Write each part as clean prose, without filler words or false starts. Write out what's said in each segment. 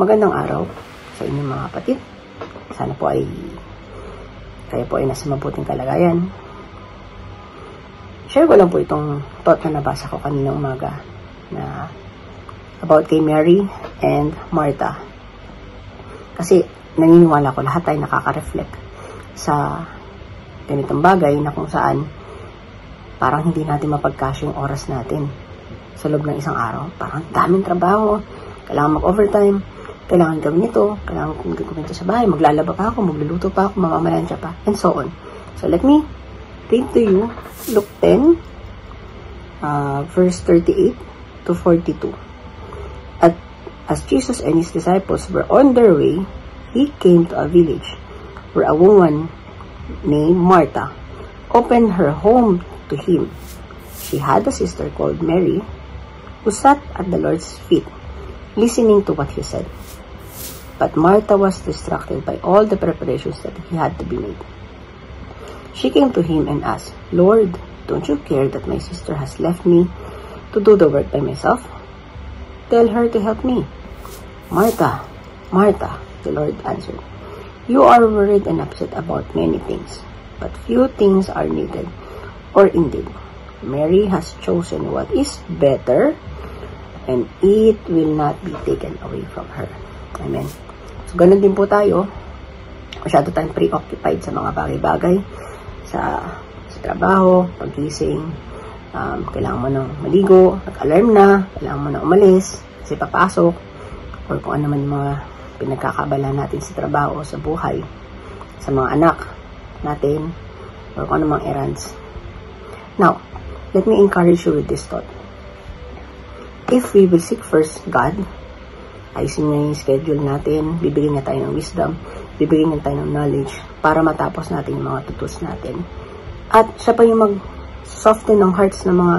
Magandang araw sa inyong mga kapatid. Sana po ay kayo po ay nasa mabuting kalagayan. Share ko lang po itong thought na nabasa ko kaninang umaga na about kay Mary and Martha. Kasi naniniwala ko lahat tayo nakaka-reflect sa ganitong bagay na kung saan parang hindi natin mapagkasya yung oras natin sa loob ng isang araw. Parang daming trabaho, kailangan mag-overtime, kailangan gawin ito, kailangan gawin ito sa bahay, maglalaba pa ako, magluluto pa ako, mamamalansya pa, and so on. So let me read to you Luke 10, verse 38 to 42. At as Jesus and his disciples were on their way, he came to a village where a woman named Martha opened her home to him. She had a sister called Mary, who sat at the Lord's feet, listening to what he said. But Martha was distracted by all the preparations that he had to be made. She came to him and asked, "Lord, don't you care that my sister has left me to do the work by myself? Tell her to help me." "Martha, Martha," the Lord answered, "you are worried and upset about many things, but few things are needed, or indeed. Mary has chosen what is better, and it will not be taken away from her." Amen. So, ganun din po tayo. Masyado tayong preoccupied sa mga bagay-bagay, sa trabaho, pagising, kailangan mo nang maligo, nag-alarm na, kailangan mo na umalis, kasi papasok, or kung ano man yung mga pinagkakabala natin sa trabaho, sa buhay, sa mga anak natin, or kung ano mang errands. Now, let me encourage you with this thought. If we will seek first God, ayusin niya yung schedule natin, bibigyan niya tayo ng wisdom, bibigyan niya tayo ng knowledge para matapos natin yung mga tutus natin. At siya pa yung mag-soften ng hearts ng mga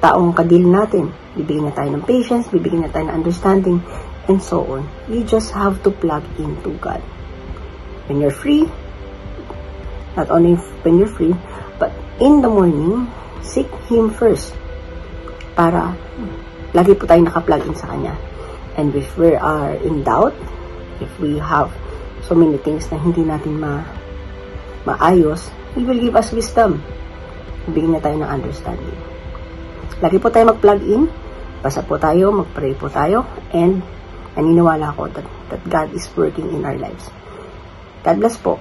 taong kadil natin. Bibigyan niya tayo ng patience, bibigyan niya tayo ng understanding, and so on. You just have to plug into God. When you're free, not only when you're free, but in the morning, seek Him first. Para lagi po tayo naka-plug in sa Kanya. And if we are in doubt, if we have so many things na hindi natin maayos, He will give us wisdom. Bigyan niya tayo ng understanding. Lagi po tayo mag-plug in, basa po tayo, mag-pray po tayo, and naniniwala ako that God is working in our lives. God bless po.